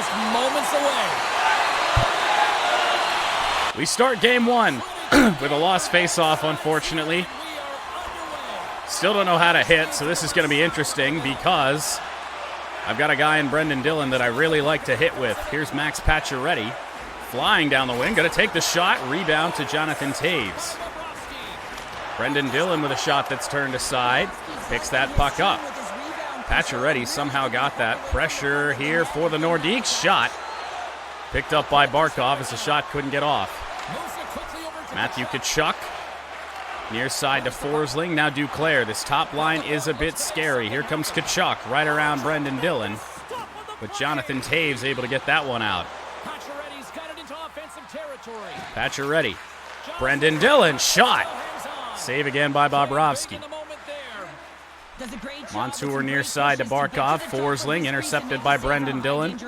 just moments away. We start game one with a lost face-off, unfortunately. Still don't know how to hit, so this is going to be interesting because I've got a guy in Brendan Dillon that I really like to hit with. Here's Max Pacioretty flying down the wing. Going to take the shot. Rebound to Jonathan Toews. Brendan Dillon with a shot that's turned aside. Picks that puck up. Pacioretty somehow got that. Pressure here for the Nordiques. Shot picked up by Barkov as the shot couldn't get off. Matthew Tkachuk. Near side to Forsling, now Duclair. This top line is a bit scary. Here comes Tkachuk right around Brendan Dillon. But Jonathan Toews able to get that one out. Pacioretty. Brendan Dillon, shot. Save again by Bobrovsky. Montour near side to Barkov. Forsling intercepted by Brendan Dillon.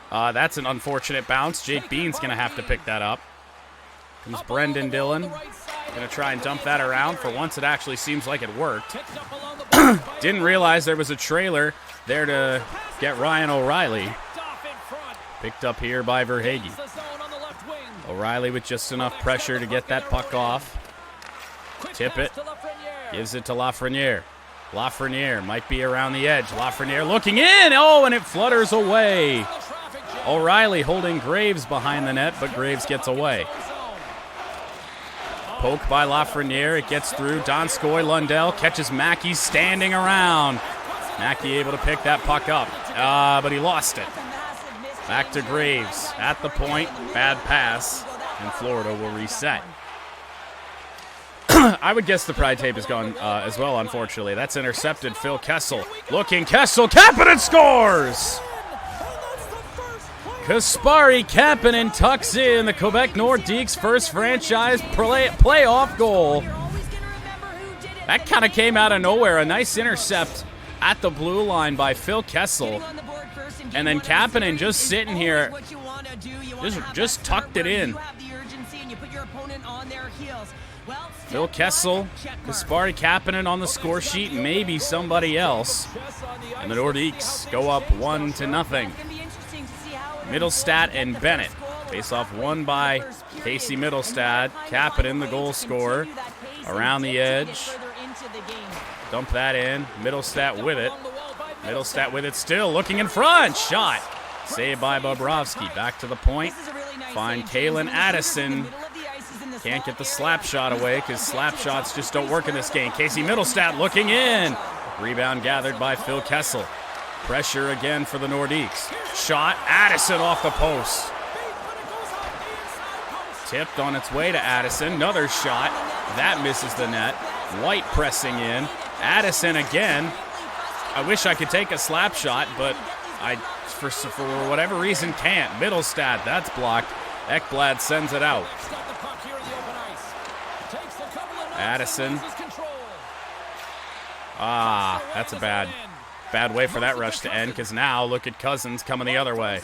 That's an unfortunate bounce. Jake Bean's going to have to pick that up. Comes Brendan Dillon. Going to try and dump that around. For once, it actually seems like it worked. Didn't realize there was a trailer there to get Ryan O'Reilly. Picked up here by Verhaeghe. O'Reilly with just enough pressure to get that puck off. Tip it. Gives it to Lafreniere. Lafreniere might be around the edge. Lafreniere looking in. Oh, and it flutters away. O'Reilly holding Graves behind the net, but Graves gets away. Poke by Lafreniere. It gets through. Donskoy, Lundell catches Mackey standing around. Mackey able to pick that puck up, but he lost it. Back to Graves at the point. Bad pass, and Florida will reset. I would guess the Pride tape is gone as well, unfortunately. That's intercepted. Phil Kessel looking. Kessel. Kapanen scores! Kasperi Kapanen tucks in the Quebec Nordiques' first franchise playoff goal. That kind of came out of nowhere. A nice intercept at the blue line by Phil Kessel. And then Kapanen just sitting here, just tucked it in. Phil Kessel, Kasperi Kapanen on the score sheet, maybe somebody else. And the Nordiques go up 1-0. Middlestat and Bennett. Face-off won by Casey Middlestat. Kapanen, the goal scorer, around the edge. Dump that in. Middlestat with it. Middlestat with it still. Looking in front. Shot. Saved by Bobrovsky. Back to the point. Find Kalen Addison. Can't get the slap shot away because slap shots just don't work in this game. Casey Middlestat looking in. Rebound gathered by Phil Kessel. Pressure again for the Nordiques. Shot. Addison off the post. Tipped on its way to Addison. Another shot. That misses the net. White pressing in. Addison again. I wish I could take a slap shot, but I, for whatever reason, can't. Middlestat, that's blocked. Ekblad sends it out. Addison. That's a bad way for that rush to end, because now look at Cousins coming the other way.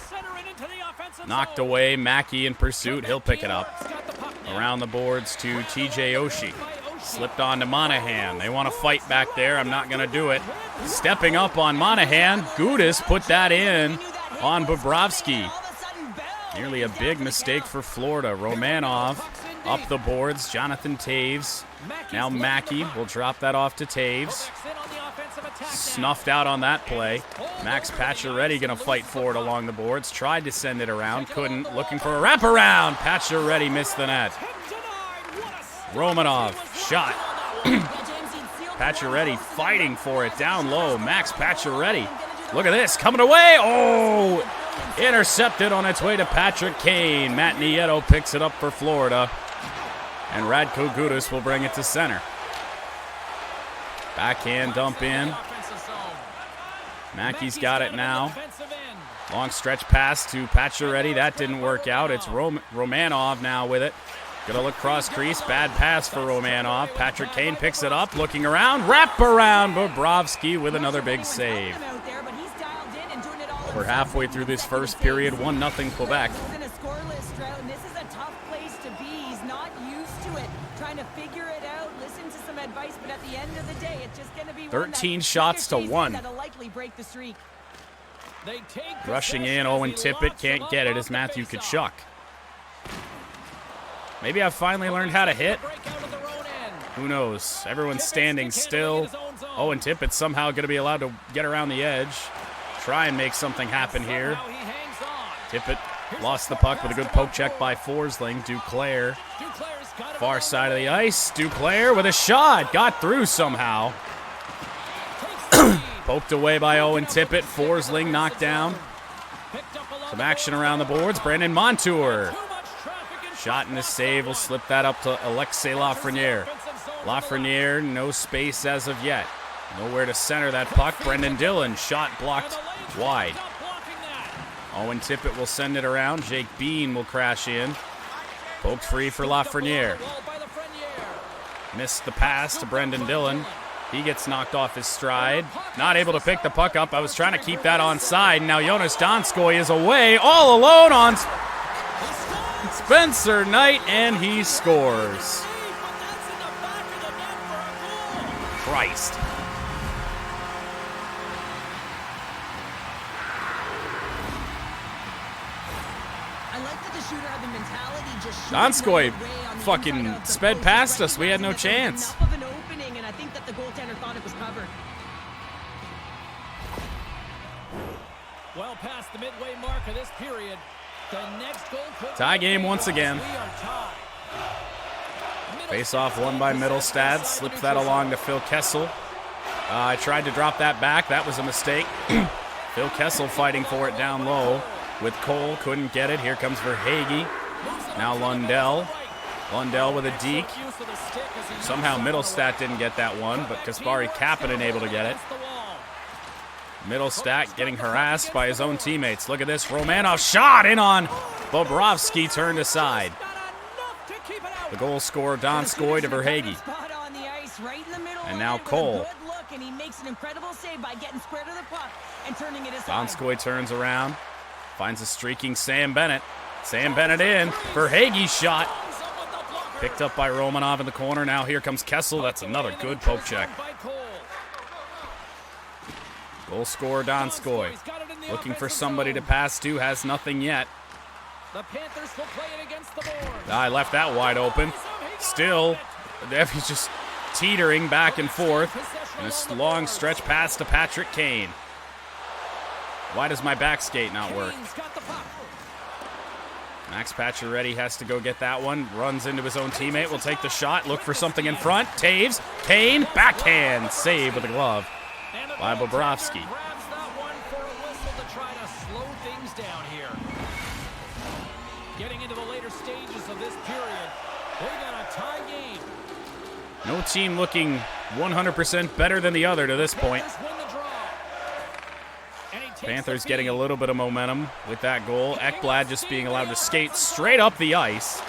Knocked away. Mackey in pursuit. He'll pick it up. Around the boards to TJ Oshie. Slipped on to Monahan. They want to fight back there. I'm not going to do it. Stepping up on Monahan. Gudas put that in on Bobrovsky. Nearly a big mistake for Florida. Romanov up the boards. Jonathan Toews. Now Mackey will drop that off to Toews. Snuffed out on that play. Max Pacioretty going to fight for it along the boards. Tried to send it around. Couldn't. Looking for a wraparound. Pacioretty missed the net. Romanov. Shot. Pacioretty fighting for it down low. Max Pacioretty. Look at this. Coming away. Oh! Intercepted on its way to Patrick Kane. Matt Nieto picks it up for Florida. And Radko Gudas will bring it to center. Backhand dump in. Mackey's got it now. Long stretch pass to Pacioretty. That didn't work out. It's Romanov now with it. Gonna look cross crease. Bad pass for Romanov. Patrick Kane picks it up. Looking around. Wrap around. Bobrovsky with another big save. We're halfway through this first period. 1-0 Quebec. 13 shots to 1. Rushing in, Owen Tippett can't get it as Matthew Tkachuk. Maybe I've finally learned how to hit. Who knows? Everyone's standing still. Owen Tippett's somehow going to be allowed to get around the edge. Try and make something happen here. Tippett lost the puck with a good poke check by Forsling. Duclair, far side of the ice. Duclair with a shot. Got through somehow. Poked away by Owen Tippett. Forsling knocked down. Some action around the boards. Brandon Montour. Shot and a save will slip that up to Alexei Lafreniere. Lafreniere, no space as of yet. Nowhere to center that puck. Brendan Dillon, shot blocked wide. Owen Tippett will send it around. Jake Bean will crash in. Poked free for Lafreniere. Missed the pass to Brendan Dillon. He gets knocked off his stride. Not able to pick the puck up. I was trying to keep that onside. Now Jonas Donskoy is away all alone on Spencer Knight, and he scores. Christ. Donskoy fucking sped past us. We had no chance. Well past the midway mark of this period. The next goal tie game once again. Face off won by Middlestad. Slips that along to Phil Kessel. I tried to drop that back. That was a mistake. Phil Kessel fighting for it down low with Cole. Couldn't get it. Here comes Verhaeghe. Now Lundell. Lundell with a deke. Somehow Middlestat didn't get that one, but Kasperi Kapanen able to get it. Middlestat getting harassed by his own teammates. Look at this. Romanov shot in on Bobrovsky, turned aside. The goal scorer, Donskoy to Verhaeghe. And now Cole. Donskoy turns around. Finds a streaking Sam Bennett. Sam Bennett in. Verhaeghe shot. Picked up by Romanov in the corner. Now here comes Kessel. That's another good poke check. Goal scorer Donskoy. Looking for somebody to pass to. Has nothing yet. I left that wide open. Still, he's just teetering back and forth. And this long stretch pass to Patrick Kane. Why does my back skate not work? Max Pacioretty has to go get that one. Runs into his own teammate. Will take the shot. Look for something in front. Taves. Kane. Backhand. Save with a glove by Bobrovsky. Getting into the later stages of this period, we got a tie game. No team looking 100% better than the other to this point. Panthers getting a little bit of momentum with that goal. Ekblad just being allowed to skate straight up the ice.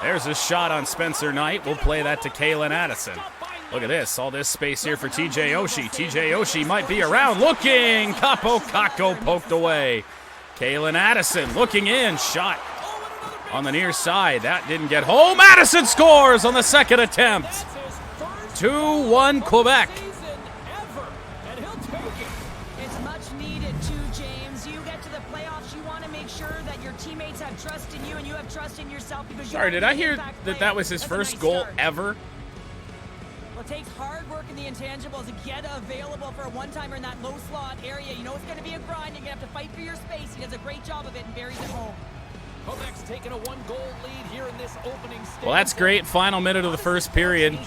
There's a shot on Spencer Knight. We'll play that to Kalen Addison. Look at this. All this space here for TJ Oshie. TJ Oshie might be around. Looking. Capo Kakko poked away. Kalen Addison looking in. Shot on the near side. That didn't get home. Addison scores on the second attempt. 2-1 Quebec. It's much needed too, James. You get to the playoffs, you want to make sure that your teammates have trust in you and you have trust in yourself. Because sorry, did I hear that that was his first goal ever? Well, it takes hard work in the intangibles to get available for a one-timer in that low slot area. You know it's going to be a grind. You're going to have to fight for your space. He does a great job of it and buries it home. Quebec's taking a one-goal lead here in this opening stage. Well, that's great. Final minute of the first period.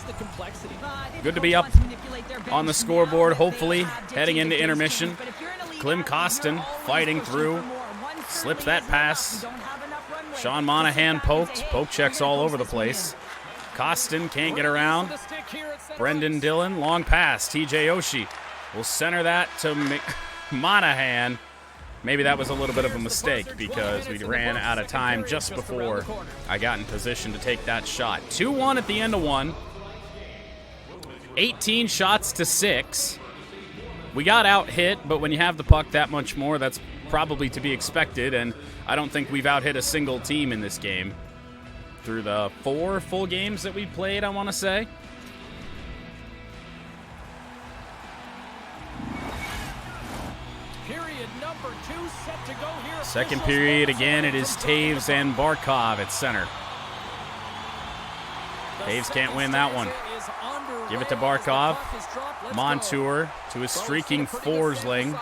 Good to be up on the scoreboard, hopefully, heading into intermission. Klim Kostin fighting through. Slips that pass. Sean Monahan poked. Poke checks all over the place. Kostin can't get around. Brendan Dillon, long pass. TJ Oshie will center that to Monahan. Maybe that was a little bit of a mistake because we ran out of time just before I got in position to take that shot. 2-1 at the end of one. 18 shots to 6. We got out hit, but when you have the puck that much more, that's probably to be expected, and I don't think we've out hit a single team in this game. Through the 4 full games that we played, I want to say. Period period number 2 set to go here. Second period again, it is Taves and Barkov at center. Taves can't win that one. Give it to Barkov. Montour to his streaking Forsling.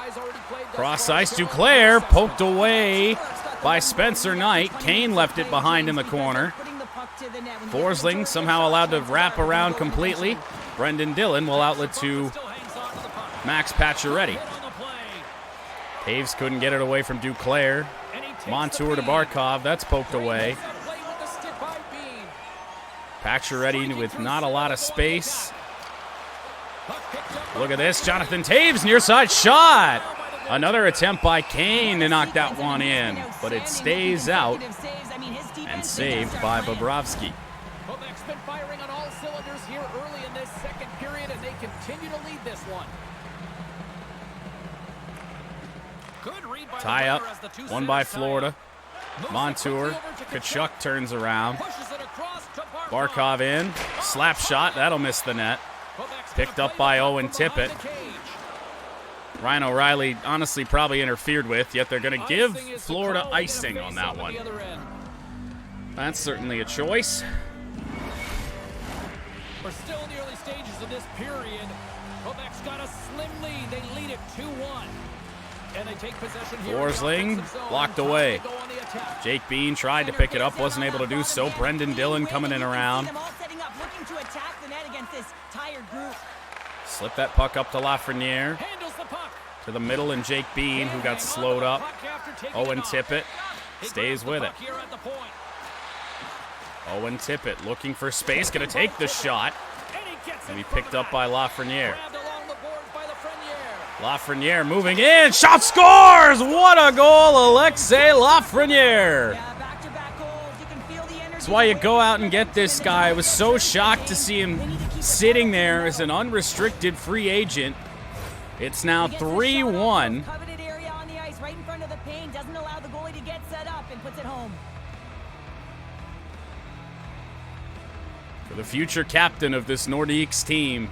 Cross ice, Duclair poked away by Spencer Knight. Kane left it behind in the corner. Forsling somehow allowed to wrap around completely. Brendan Dillon will outlet to Max Pacioretty. Taves couldn't get it away from Duclair. Montour to Barkov, that's poked away. Pacioretty with not a lot of space. Look at this, Jonathan Taves, near side shot. Another attempt by Kane to knock that one in, but it stays out and saved by Bobrovsky. Quebec's been firing on all cylinders here early in this second period, and they continue to lead this one. Good read by Tie up, as the two one by centers tie Florida. up. Montour, Tkachuk turns around. Pushes it across to Barkov in, slap shot, that'll miss the net. Quebec's Picked gonna up play by the puck Owen from behind Tippett. the cage. Ryan O'Reilly honestly probably interfered with, yet they're going to give Icing is the Florida call. They're gonna icing on face that off one. the other end. That's certainly a choice. We're still in the early stages of this period. Quebec's got a slim lead. They lead it 2-1. And they take possession here. Forsling blocked away. Jake Bean tried to pick it up, wasn't able to do so. Brendan Dillon coming in around. Slipped that puck up to Lafreniere. Handles the puck. To the middle, and Jake Bean, who got slowed up. Owen Tippett stays with it. Owen Tippett looking for space, going to take the shot. And be picked up by Lafreniere. Lafreniere moving in, shot scores! What a goal, Alexei Lafreniere! That's why you go out and get this guy. I was so shocked to see him sitting there as an unrestricted free agent. It's now 3-1. Coveted area on the ice right in front of the paint, doesn't allow the goalie to get set up and puts it home. For the future captain of this Nordiques team.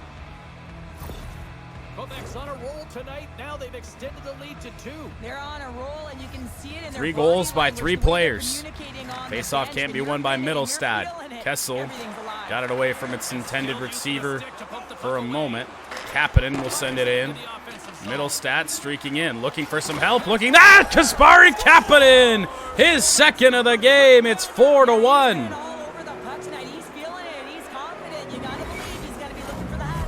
Quebec's on a roll tonight. Now they've extended the lead to 2. They're on a roll, and you can see it in their 3 goals by body 3 language, the way they're players. communicating on the Face-off bench. can't be When won by you're Middlestad. feeling it, Kessel everything's alive. got it away from its intended receiver for a moment. Kapanen will send it in. Middlestad streaking in, looking for some help. Looking that Kasperi Kapanen, his second of the game. It's 4-1. All over the puck tonight. He's feeling it. He's confident. You gotta believe he's gonna be looking for the hat.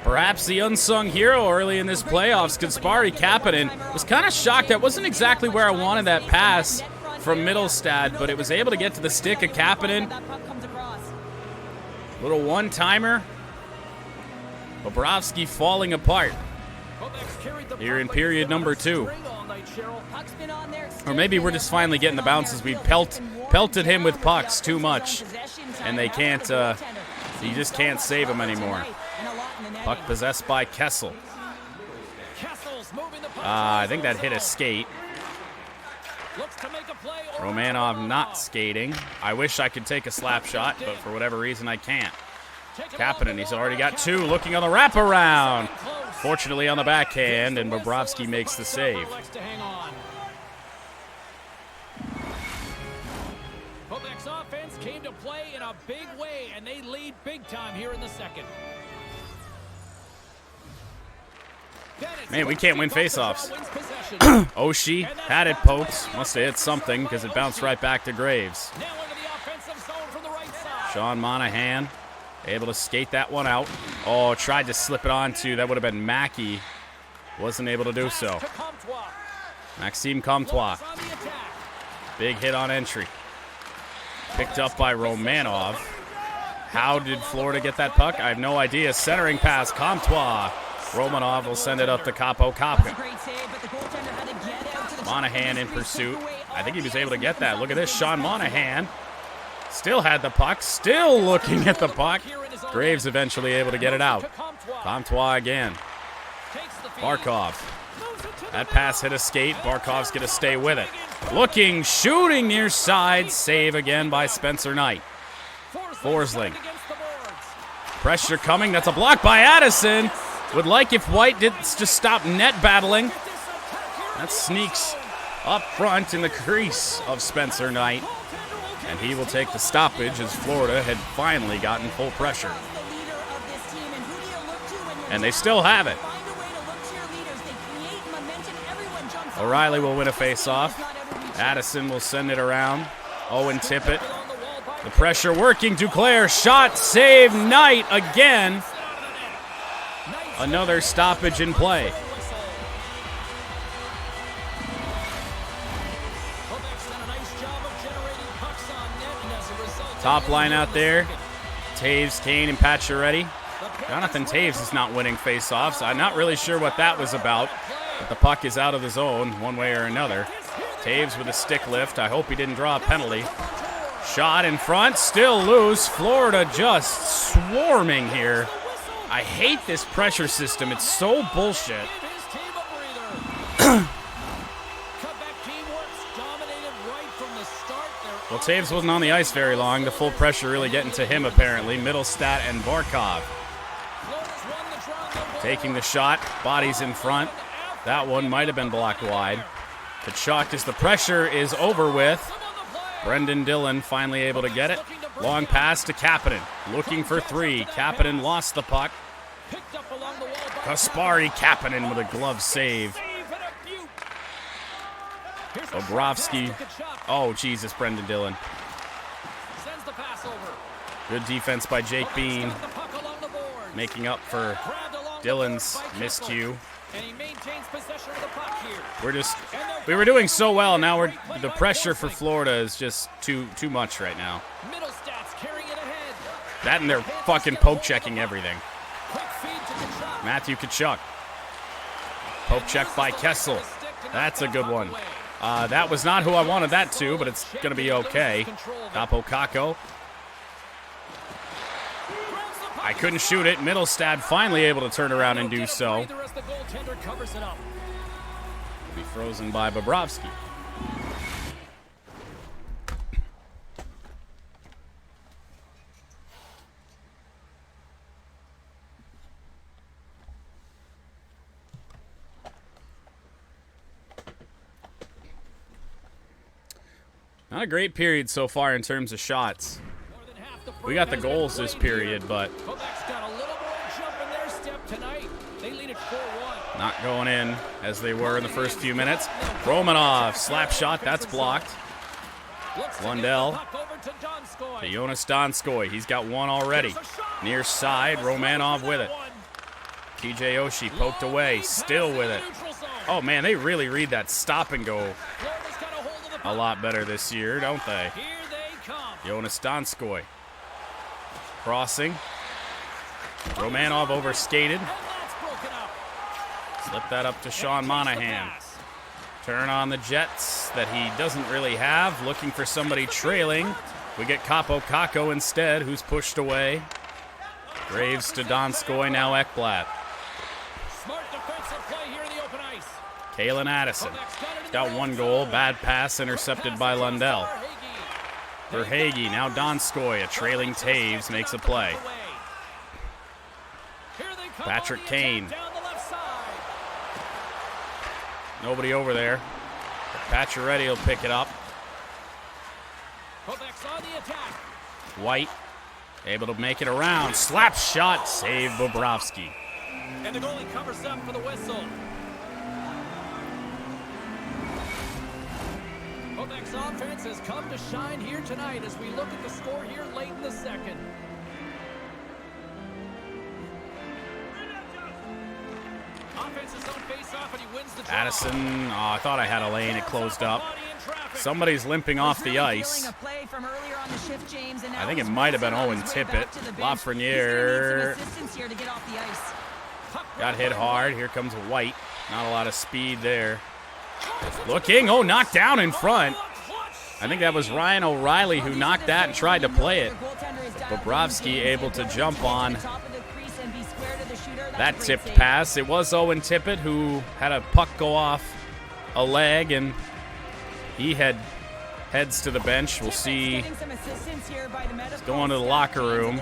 Perhaps the unsung hero early in this playoffs, Kasperi Kapanen. Was kind of shocked. That wasn't exactly where I wanted that pass from Middlestad, but it was able to get to the stick of Kapanen. That puck comes across. Little one-timer. Bobrovsky falling apart here in period number 2. Or maybe we're just finally getting the bounces. We pelted him with pucks too much, and they can't. You just can't save him anymore. Puck possessed by Kessel. I think that hit a skate. Romanov not skating. I wish I could take a slap shot, but for whatever reason I can't. Kapanen, he's already got 2, looking on the wraparound. Fortunately on the backhand, and Bobrovsky makes the save. Quebec's offense came to play in a big way, and they lead big time here in the second. Man, we can't win faceoffs. Oshie had it poked. Must have hit something because it bounced right back to Graves. Sean Monahan able to skate that one out. Oh, tried to slip it onto. That would have been Mackey. Wasn't able to do so. Maxime Comtois. Big hit on entry. Picked up by Romanov. How did Florida get that puck? I have no idea. Centering pass, Comtois. Romanov will send it up to Capo Kapka. Monahan in pursuit. I think he was able to get that. Look at this, Sean Monahan. Still had the puck, still looking at the puck. Graves eventually able to get it out. Comtois again. Barkov. That pass hit a skate. Barkov's going to stay with it. Looking, shooting near side. Save again by Spencer Knight. Forsling. Pressure coming. That's a block by Addison. Would like if White did just stop net battling. That sneaks up front in the crease of Spencer Knight. And he will take the stoppage as Florida had finally gotten full pressure. And they still have it. O'Reilly will win a face-off. Addison will send it around. Owen Tippett. The pressure working. Duclair shot, save, Knight again. Another stoppage in play. Top line out there. Taves, Kane, and Pacioretty. Jonathan Taves is not winning face-offs. I'm not really sure what that was about, but the puck is out of the zone one way or another. Taves with a stick lift. I hope he didn't draw a penalty. Shot in front, still loose. Florida just swarming here. I hate this pressure system. It's so bullshit. Well, Taves wasn't on the ice very long. The full pressure really getting to him, apparently. Middlestat and Barkov. Taking the shot. Bodies in front. That one might have been blocked wide. Kachuk as the pressure is over with. Brendan Dillon finally able to get it. Long pass to Kapanen. Looking for three. Kapanen lost the puck. Kasperi Kapanen with a glove save. Bobrovsky. Oh, Jesus, Brendan Dillon. Good defense by Jake Bean. Making up for Dillon's miscue. We were doing so well. Now the pressure for Florida is just too much right now. That and they're fucking poke checking everything. Matthew Tkachuk. Poke check by Kessel. That's a good one. That was not who I wanted that to, but it's going to be okay. Capo Caco. I couldn't shoot it. Middlestad finally able to turn around and do so. Be frozen by Bobrovsky. Not a great period so far in terms of shots. We got the goals this period, but not going in as they were in the first few minutes. Romanov, slap shot, that's blocked. Lundell to Jonas Donskoy. He's got one already. Near side, Romanov with it. TJ Oshie poked away, still with it. Oh man, they really read that stop and go a lot better this year, don't they? Jonas Donskoy. Crossing. Romanov overskated. Slip that up to Sean Monahan. Turn on the Jets that he doesn't really have. Looking for somebody trailing. We get Capo Caco instead, who's pushed away. Graves to Donskoy, now Ekblad. Kalen Addison. He's got one goal. Bad pass intercepted by Lundell. Verhaeghe, now Donskoy. A trailing Taves makes a play. Patrick Kane. Nobody over there. Pacioretty will pick it up. White able to make it around. Slap shot, save Bobrovsky. And the goalie covers up for the whistle. Quebec's offense has come to shine here tonight as we look at the score here late in the second. Addison, oh, I thought I had a lane. It closed up. Somebody's limping off the ice. I think it might have been Owen Tippett. Lafreniere got hit hard. Here comes White. Not a lot of speed there. Looking. Oh, knocked down in front. I think that was Ryan O'Reilly who knocked that and tried to play it. Bobrovsky able to jump on that tipped pass. It was Owen Tippett who had a puck go off a leg, and he had heads to the bench. We'll see. He's going to the locker room.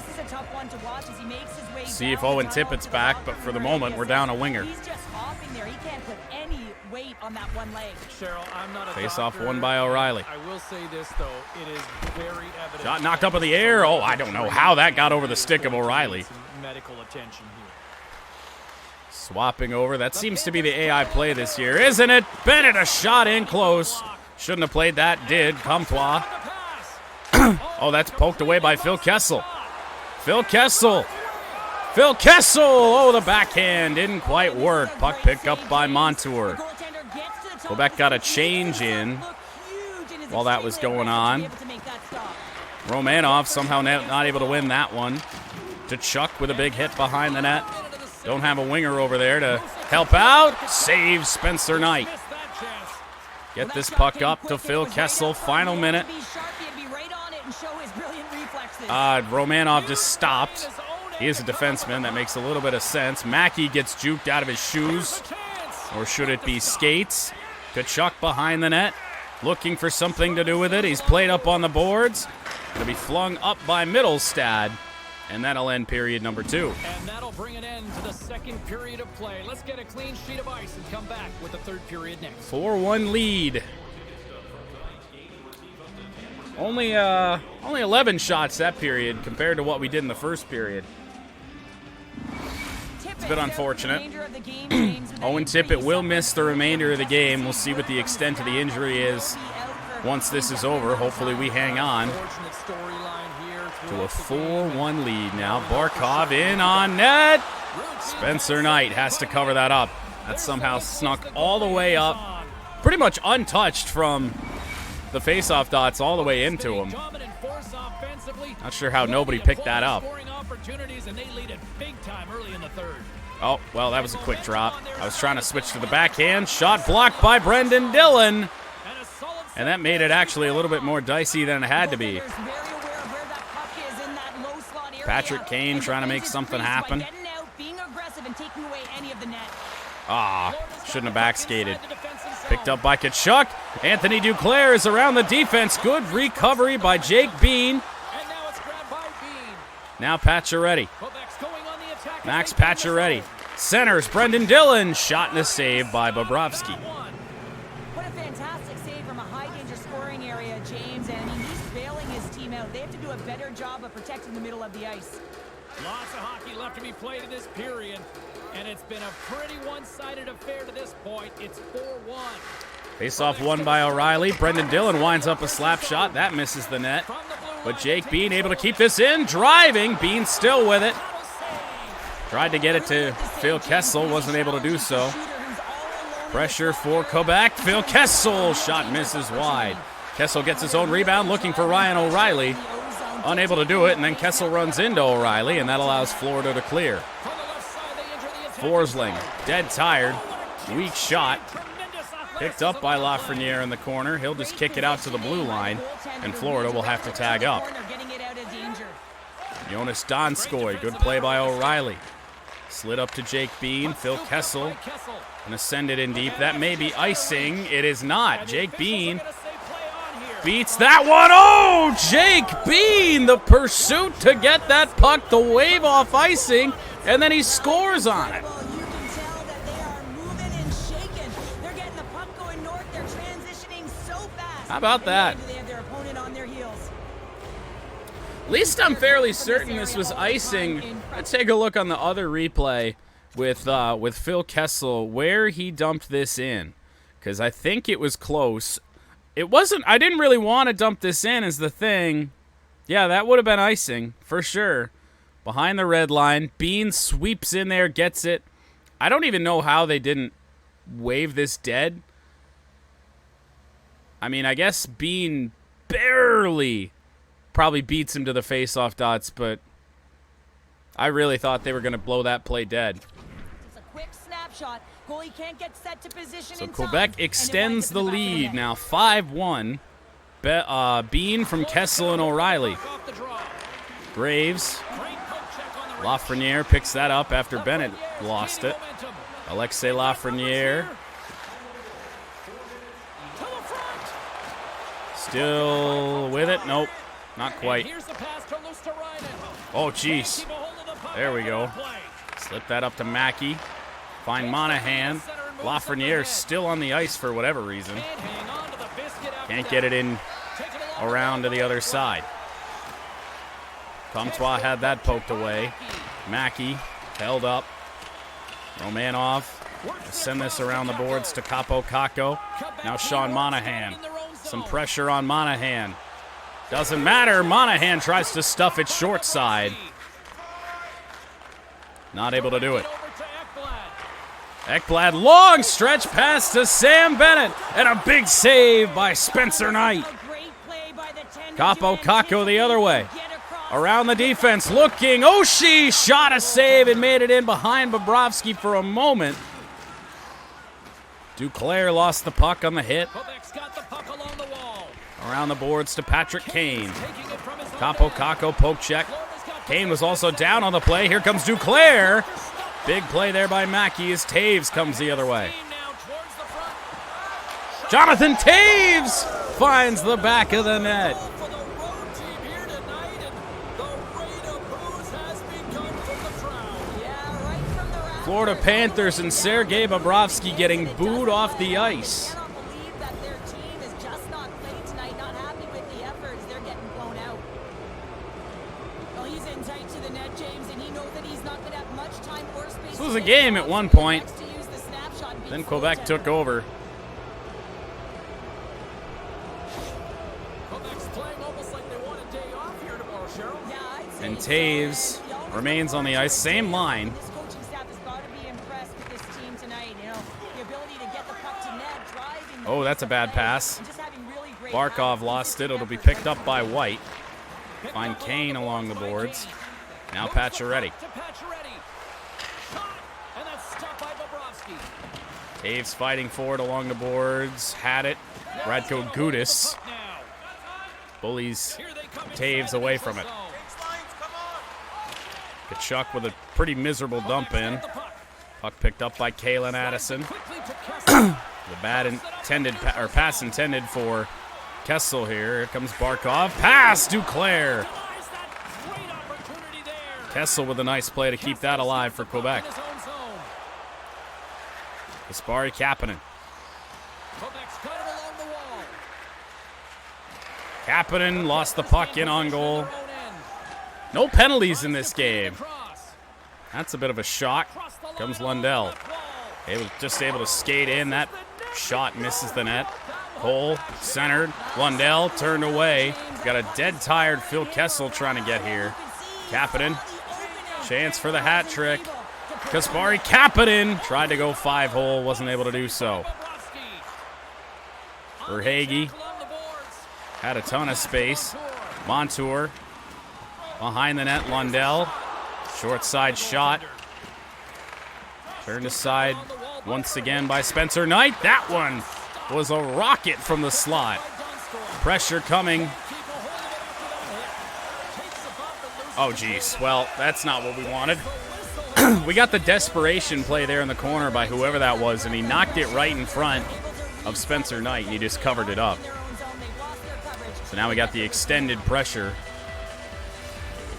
See if Owen Tippett's back, but for the moment, we're down a winger. He's just hopping there. He can't put any weight on that one leg. Cheryl, I'm not a Face doctor. off won by O'Reilly. I will say this, though. It is very evident. Shot knocked up in the air. Oh, I don't know how that got over the stick of O'Reilly. Medical attention here. Swapping over. That seems to be the AI play this year, isn't it? Bennett, a shot in close. Shouldn't have played that. Did. Comtois. Oh, that's poked away by Phil Kessel. Phil Kessel. Phil Kessel. Oh, the backhand didn't quite work. Puck picked up by Montour. Quebec got a change in while that was going on. Romanov somehow not able to win that one. To Chuck with a big hit behind the net. Don't have a winger over there to help out. Save Spencer Knight. Get this puck up to Phil Kessel. Final minute. Romanov just stopped. He is a defenseman. That makes a little bit of sense. Mackey gets juked out of his shoes. Or should it be skates? Kachuk behind the net. Looking for something to do with it. He's played up on the boards. Going to be flung up by Mittelstadt. And that'll end period number 2. And that'll bring an end to the second period of play. Let's get a clean sheet of ice and come back with the third period next. 4-1 lead. Only 11 shots that period compared to what we did in the first period. It's a bit unfortunate. Owen Tippett will miss the remainder of the game. We'll see what the extent of the injury is once this is over. Hopefully we hang on to a 4-1 lead now. Barkov in on net. Spencer Knight has to cover that up. That somehow snuck all the way up. Pretty much untouched from the face-off dots all the way into him. Not sure how nobody picked that up. Oh, well, that was a quick drop. I was trying to switch to the backhand. Shot blocked by Brendan Dillon. And that made it actually a little bit more dicey than it had to be. Patrick Kane trying to make something happen. Shouldn't have backskated. Picked up by Kachuk. Anthony Duclair is around the defense. Good recovery by Jake Bean. Now Pacioretty. Max Pacioretty. Centers Brendan Dillon. Shot and a save by Bobrovsky. What a fantastic save from a high-danger scoring area, James. And I mean, he's bailing his team out. They have to do a better job of protecting the middle of the ice. Lots of hockey left to be played in this period. And it's been a pretty one-sided affair to this point. It's 4-1. Face-off won by O'Reilly. Brendan Dillon winds up a slap shot. That misses the net. But Jake Bean able to keep this in. Driving. Bean still with it. Tried to get it to Phil Kessel. Wasn't able to do so. Pressure for Quebec. Phil Kessel. Shot misses wide. Kessel gets his own rebound. Looking for Ryan O'Reilly. Unable to do it. And then Kessel runs into O'Reilly. And that allows Florida to clear. Forsling, dead tired, weak shot, picked up by Lafreniere in the corner. He'll just kick it out to the blue line, and Florida will have to tag up. Jonas Donskoy, good play by O'Reilly. Slid up to Jake Bean, Phil Kessel, and ascended in deep. That may be icing. It is not. Jake Bean beats that one. Oh, Jake Bean, the pursuit to get that puck, the wave off icing. And then he scores on it. You can tell that they are moving and shaking. They're getting the puck going north. They're transitioning so fast. How about that? They have their opponent on their heels. At least I'm fairly certain this was icing. Let's take a look on the other replay with Phil Kessel where he dumped this in, because I think it was close. It wasn't. I didn't really want to dump this in is the thing. Yeah, that would have been icing for sure. Behind the red line, Bean sweeps in there, gets it. I don't even know how they didn't wave this dead. I mean, I guess Bean barely probably beats him to the face-off dots, but I really thought they were going to blow that play dead. It's a quick snapshot. Goalie can't get set to position. So Quebec extends the lead now 5-1. Bean from Kessel and O'Reilly. Graves. Lafreniere picks that up after Bennett lost it. Alexei Lafreniere. Still with it? Nope, not quite. Oh, jeez. There we go. Slip that up to Mackey. Find Monahan. Lafreniere still on the ice for whatever reason. Can't get it in around to the other side. Comtois had that poked away. Mackey held up. Romanov. Send this around the boards to Capo Caco. Now Sean Monahan. Some pressure on Monahan. Doesn't matter. Monahan tries to stuff it short side. Not able to do it. Ekblad, long stretch pass to Sam Bennett. And a big save by Spencer Knight. Capo Caco the other way. Around the defense, looking. Oshie shot a save and made it in behind Bobrovsky for a moment. Duclair lost the puck on the hit. Around the boards to Patrick Kane. Capo Caco poke check. Kane was also down on the play. Here comes Duclair. Big play there by Mackey as Taves comes the other way. Jonathan Taves finds the back of the net. Florida Panthers and Sergei Bobrovsky getting booed off the ice. This was a game at one point. Then Quebec took over. And Taves remains on the ice, same line. Oh, that's a bad pass. Barkov lost it. It'll be picked up by White. Find Kane along the boards. Now Pacioretty. Taves fighting forward along the boards. Had it. Radko Gudas bullies Taves away from it. Kachuk with a pretty miserable dump in. Puck picked up by Kalen Addison. The bad intended pass intended for Kessel here. Here comes Barkov. Pass Duclair. Kessel with a nice play to keep that alive for Quebec. Kasperi Kapanen. Kapanen lost the puck in on goal. No penalties in this game. That's a bit of a shock. Comes Lundell. Just able to skate in. That shot misses the net. Cole centered. Lundell turned away. Got a dead tired Phil Kessel trying to get here. Kapanen. Chance for the hat trick. Kasperi Kapanen tried to go 5-hole. Wasn't able to do so. Verhaeghe had a ton of space. Montour behind the net. Lundell. Short side shot. Turned aside once again by Spencer Knight. That one was a rocket from the slot. Pressure coming. Oh, geez. Well, that's not what we wanted. We got the desperation play there in the corner by whoever that was, and he knocked it right in front of Spencer Knight, and he just covered it up. So now we got the extended pressure.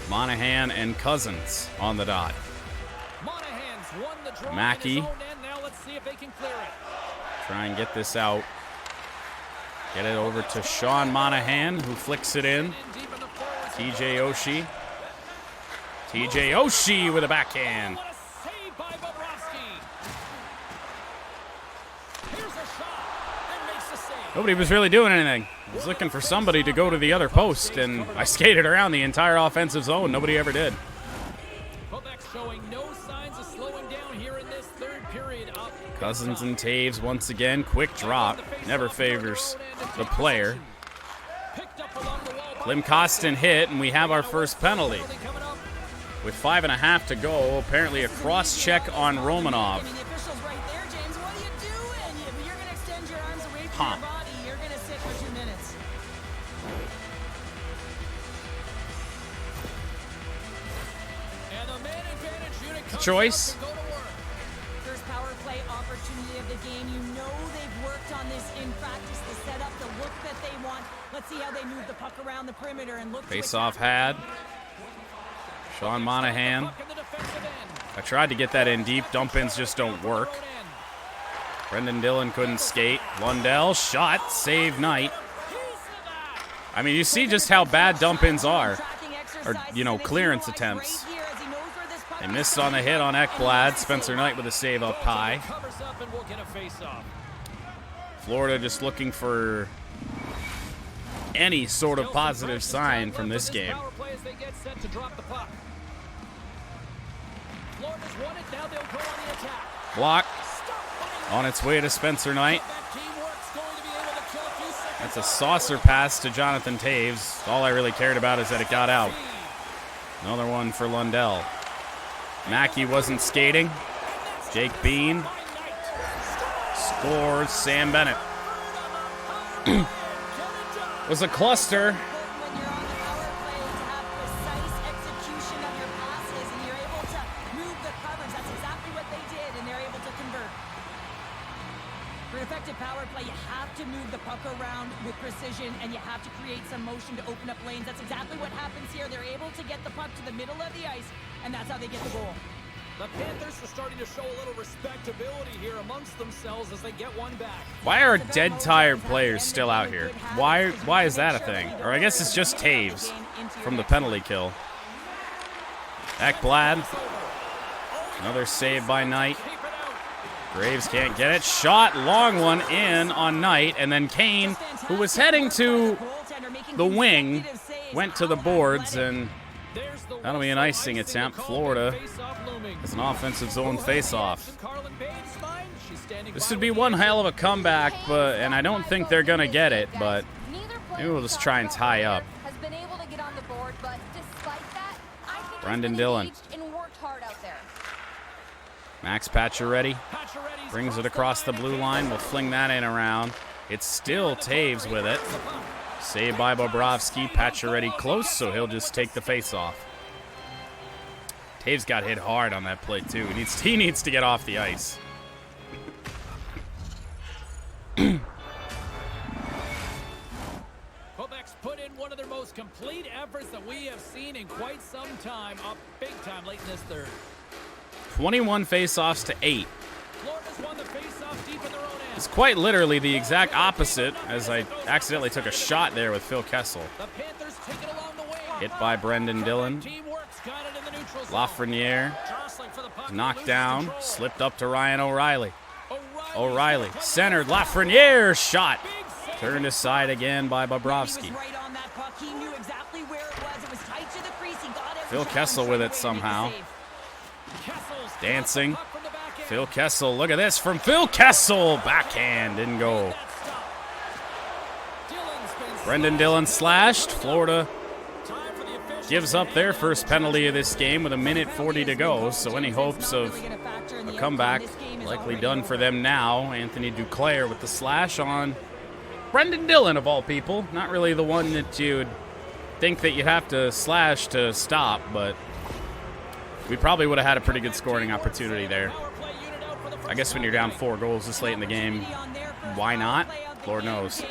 Monahan and Cousins on the dot. Mackey. Try and get this out. Get it over to Sean Monahan, who flicks it in. TJ Oshie. TJ Oshie with a backhand. Nobody was really doing anything. I was looking for somebody to go to the other post, and I skated around the entire offensive zone. Nobody ever did. Cousins and Taves once again. Quick drop. Never favors the player. Klim Kostin hit, and we have our first penalty. With 5.5 to go, apparently a cross-check on Romanov. Huh. Choice. First power play opportunity intensity of the game. You know they've worked on this in practice, the setup, the look that they want. Let's see how they move the puck around the perimeter and look. Face-off had. Sean Monahan. I tried to get that in deep. Dump-ins just don't work. Brendan Dillon couldn't skate. Lundell shot. Save Knight. I mean, you see just how bad dump-ins are. Or, you know, clearance attempts. They missed on the hit on Ekblad. Spencer Knight with a save up high. Florida just looking for any sort of positive sign from this game. Block on its way to Spencer Knight. That's a saucer pass to Jonathan Taves. All I really cared about is that it got out. Another one for Lundell. Mackey wasn't skating. Jake Bean scores. Sam Bennett. It was a cluster. When you're on the power play to have precise execution of your passes and you're able to move the coverage. That's exactly what they did, and they're able to convert. For an effective power play, you have to move the puck around with precision, and you have to create some motion to open up lanes. That's exactly what happens here. They're able to get the puck to the middle of the ice, and that's how they get the goal. The Panthers are starting to show a little respectability here amongst themselves as they get one back. Why are dead tired players still out here? Why is that a thing? Or I guess it's just Taves from the penalty kill. Ekblad. Another save by Knight. Graves can't get it. Shot, long one in on Knight. And then Kane, who was heading to the wing, went to the boards, and that'll be an icing attempt. Florida has an offensive zone face-off. This would be one hell of a comeback, and I don't think they're going to get it, but maybe we'll just try and tie up. Brendan Dillon. Max Pacioretty brings it across the blue line. We'll fling that in around. It's still Taves with it. Saved by Bobrovsky. Pacioretty close, so he'll just take the face-off. Taves got hit hard on that play, too. He needs to get off the ice. Quebec's put in one of their most complete efforts that we have seen in quite some time, up big time late in this third. 21 face-offs to 8. Florida's won the face-off deep in their own end. It's quite literally the exact opposite, as I accidentally took a shot there with Phil Kessel. The Panthers take it along the wing. Hit by Brendan Dillon. Lafreniere knocked down, slipped up to Ryan O'Reilly. O'Reilly centered. Lafreniere shot. Turned aside again by Bobrovsky. Phil Kessel with it somehow. Dancing. Phil Kessel. Look at this from Phil Kessel. Backhand. Didn't go. Brendan Dillon slashed. Florida gives up their first penalty of this game with 1:40 to go. So any hopes of a comeback likely done for them now. Anthony Duclair with the slash on Brendan Dillon, of all people. Not really the one that you'd think that you'd have to slash to stop, but we probably would have had a pretty good scoring opportunity there. I guess when you're down 4 goals this late in the game, why not? Lord knows.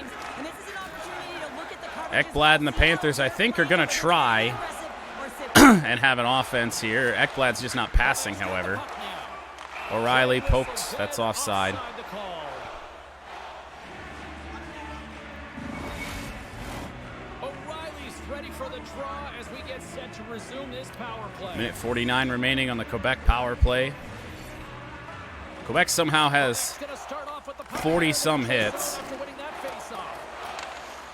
Ekblad and the Panthers, I think, are going to try and have an offense here. Ekblad's just not passing, however. O'Reilly poked. That's offside. O'Reilly's ready for the draw as we get set to resume this power play. 1:49 remaining on the Quebec power play. Quebec somehow has 40-some hits.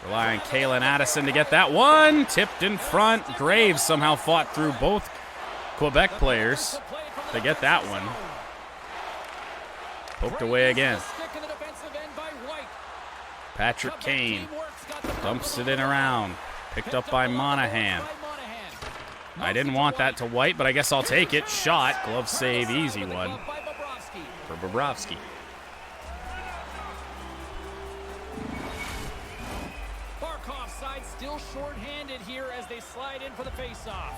Rely on Kalen Addison to get that one. Tipped in front. Graves somehow fought through both Quebec players to get that one. Poked away again. Patrick Kane dumps it in around. Picked up by Monahan. I didn't want that to White, but I guess I'll take it. Shot. Glove save. Easy one for Bobrovsky. Still short-handed here as they slide in for the face-off.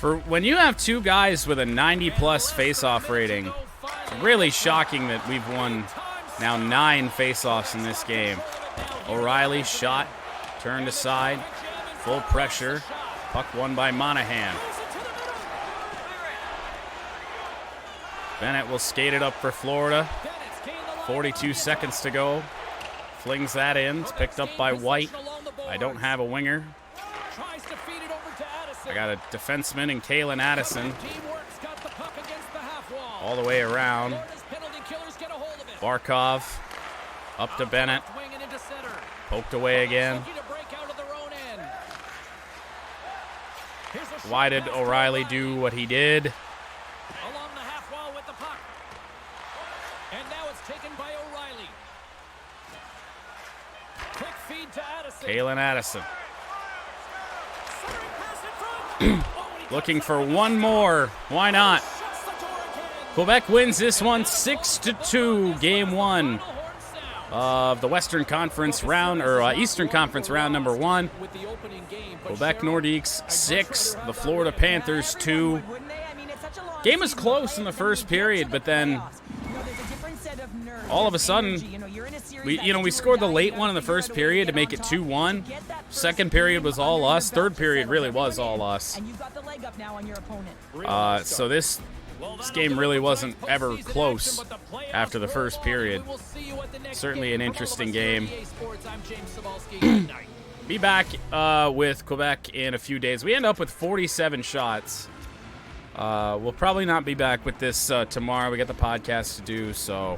For when you have two guys with a 90-plus face-off rating, it's really shocking that we've won now 9 face-offs in this game. O'Reilly shot, turned aside, full pressure. Puck won by Monahan. Bennett will skate it up for Florida. 42 seconds to go. Flings that in. It's picked up by White. I don't have a winger. I got a defenseman in Kalen Addison. All the way around. Barkov. Up to Bennett. Poked away again. Why did O'Reilly do what he did? Along the half wall with the puck. And now it's taken by O'Reilly. Quick feed to Addison. Kalen Addison. Looking for one more. Why not? Quebec wins this one 6-2, game 1 of the Western Conference round, or Eastern Conference round number 1. Quebec Nordiques 6, the Florida Panthers 2. Game was close in the first period, but then all of a sudden, we scored the late one in the first period to make it 2-1. Second period was all us. Third period really was all us. So this game really wasn't ever close after the first period. Certainly an interesting game. Be back with Quebec in a few days. We end up with 47 shots. We'll probably not be back with this tomorrow. We got the podcast to do, so